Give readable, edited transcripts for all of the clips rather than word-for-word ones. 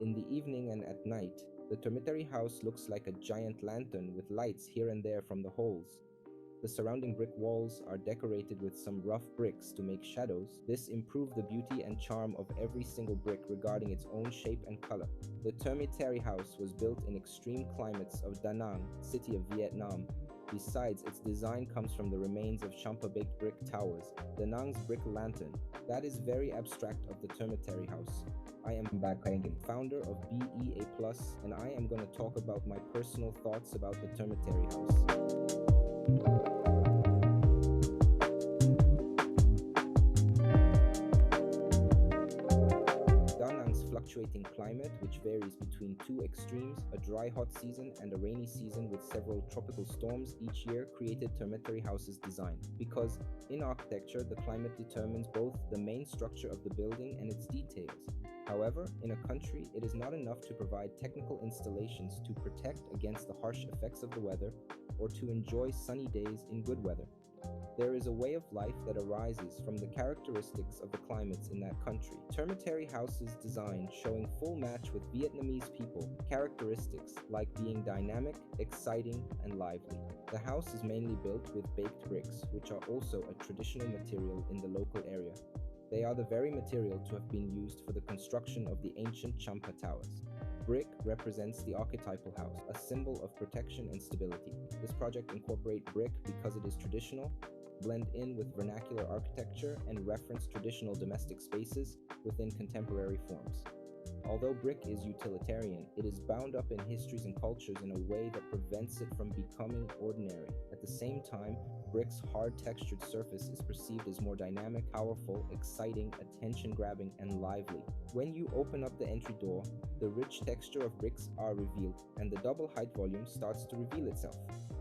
In the evening and at night, the Termitary House looks like a giant lantern with lights here and there from the holes. The surrounding brick walls are decorated with some rough bricks to make shadows. This improves the beauty and charm of every single brick regarding its own shape and color. The Termitary House was built in extreme climates of Da Nang, city of Viet Nam. Besides, its design comes from the remains of Champa baked brick towers, Da Nang's brick lantern. That is very abstract of the Termitary House. I am Bakayangin, founder of BEA+, and I am going to talk about my personal thoughts about the Termitary House. Da Nang's fluctuating climate, which varies between two extremes, a dry hot season and a rainy season with several tropical storms each year, created Termitary House's design. Because in architecture, the climate determines both the main structure of the building and its details. However, in a country, it is not enough to provide technical installations to protect against the harsh effects of the weather or to enjoy sunny days in good weather. There is a way of life that arises from the characteristics of the climates in that country. Termitary House's design showing full match with Vietnamese people characteristics like being dynamic, exciting, and lively. The house is mainly built with baked bricks, which are also a traditional material in the local area. They are the very material to have been used for the construction of the ancient Champa towers. Brick represents the archetypal house, a symbol of protection and stability. This project incorporates brick because it is traditional, blend in with vernacular architecture, and reference traditional domestic spaces within contemporary forms. Although brick is utilitarian, it is bound up in histories and cultures in a way that prevents it from becoming ordinary. At the same time, brick's hard textured surface is perceived as more dynamic, powerful, exciting, attention-grabbing, and lively. When you open up the entry door, the rich texture of bricks are revealed, and the double height volume starts to reveal itself.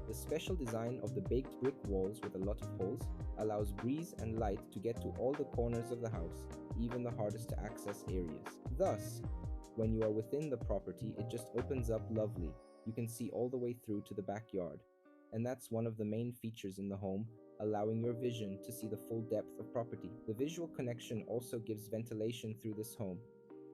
The special design of the baked brick walls with a lot of holes allows breeze and light to get to all the corners of the house, even the hardest to access areas. Thus, when you are within the property, it just opens up lovely. You can see all the way through to the backyard. And that's one of the main features in the home, allowing your vision to see the full depth of property. The visual connection also gives ventilation through this home.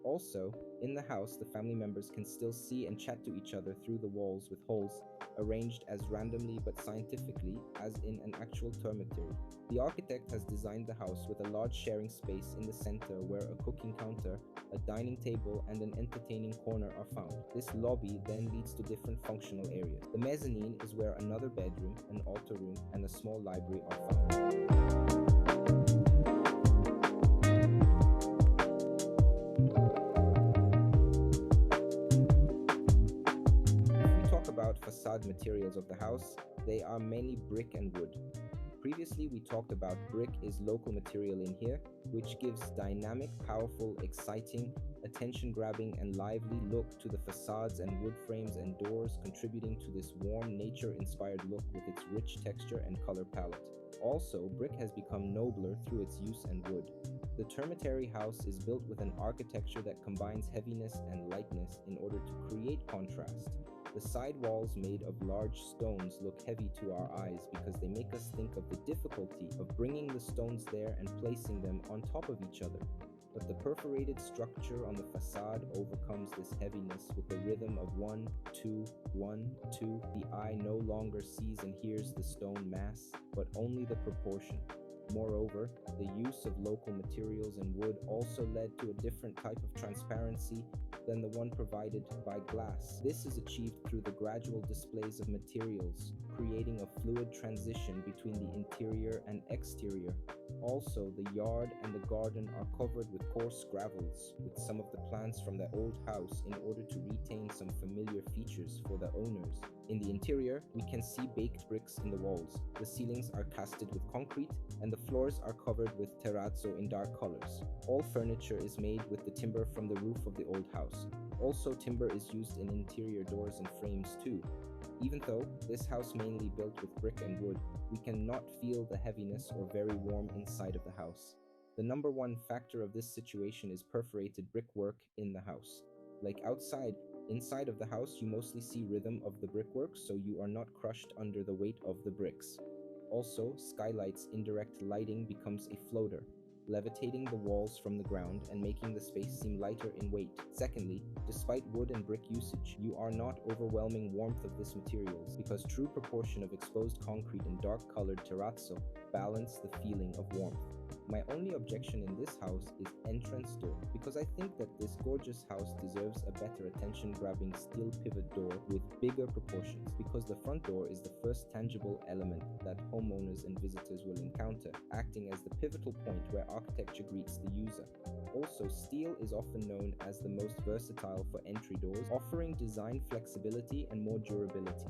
Also, in the house, the family members can still see and chat to each other through the walls with holes arranged as randomly but scientifically as in an actual dormitory. The architect has designed the house with a large sharing space in the center where a cooking counter, a dining table, and an entertaining corner are found. This lobby then leads to different functional areas. The mezzanine is where another bedroom, an altar room, and a small library are found. About facade materials of the house, they are mainly brick and wood. Previously, we talked about brick is local material in here, which gives dynamic, powerful, exciting, attention-grabbing, and lively look to the facades and wood frames and doors, contributing to this warm, nature-inspired look with its rich texture and color palette. Also, brick has become nobler through its use in wood. The Termitary House is built with an architecture that combines heaviness and lightness in order to create contrast. The side walls made of large stones look heavy to our eyes because they make us think of the difficulty of bringing the stones there and placing them on top of each other. But the perforated structure on the facade overcomes this heaviness with the rhythm of 1, 2, 1, 2. The eye no longer sees and hears the stone mass, but only the proportion. Moreover, the use of local materials and wood also led to a different type of transparency than the one provided by glass. This is achieved through the gradual displays of materials, creating a fluid transition between the interior and exterior. Also, the yard and the garden are covered with coarse gravels, with some of the plants from the old house in order to retain some familiar features for the owners. In the interior, we can see baked bricks in the walls. The ceilings are casted with concrete, and the floors are covered with terrazzo in dark colors. All furniture is made with the timber from the roof of the old house. Also, timber is used in interior doors and frames too. Even though this house mainly built with brick and wood, we cannot feel the heaviness or very warm inside of the house. The number one factor of this situation is perforated brickwork in the house. Like outside, inside of the house you mostly see rhythm of the brickwork, so you are not crushed under the weight of the bricks. Also, skylight's indirect lighting becomes a floater. levitating the walls from the ground and making the space seem lighter in weight. Secondly, despite wood and brick usage, you are not overwhelming warmth of this materials because true proportion of exposed concrete and dark-colored terrazzo balance the feeling of warmth. My only objection in this house is entrance door, because I think that this gorgeous house deserves a better attention-grabbing steel pivot door with bigger proportions, because the front door is the first tangible element that homeowners and visitors will encounter, acting as the pivotal point where architecture greets the user. Also, steel is often known as the most versatile for entry doors, offering design flexibility and more durability.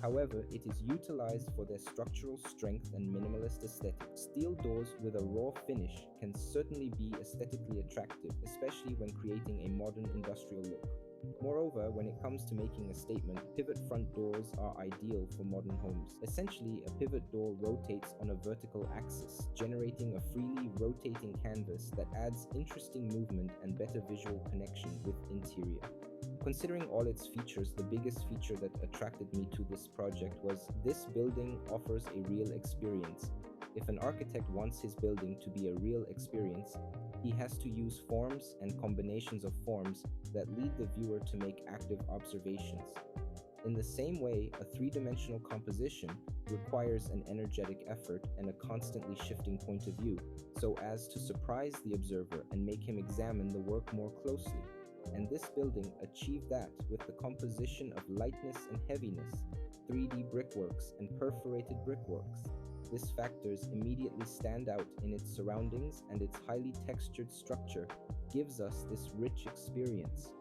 However, it is utilized for their structural strength and minimalist aesthetic. Steel doors with a raw finish can certainly be aesthetically attractive, especially when creating a modern industrial look. Moreover, when it comes to making a statement, pivot front doors are ideal for modern homes. Essentially, a pivot door rotates on a vertical axis, generating a freely rotating canvas that adds interesting movement and better visual connection with interior. Considering all its features, the biggest feature that attracted me to this project was this building offers a real experience. If an architect wants his building to be a real experience, he has to use forms and combinations of forms that lead the viewer to make active observations. In the same way, a three-dimensional composition requires an energetic effort and a constantly shifting point of view, so as to surprise the observer and make him examine the work more closely. And this building achieved that with the composition of lightness and heaviness, 3D brickworks and perforated brickworks. These factors immediately stand out in its surroundings, and its highly textured structure gives us this rich experience.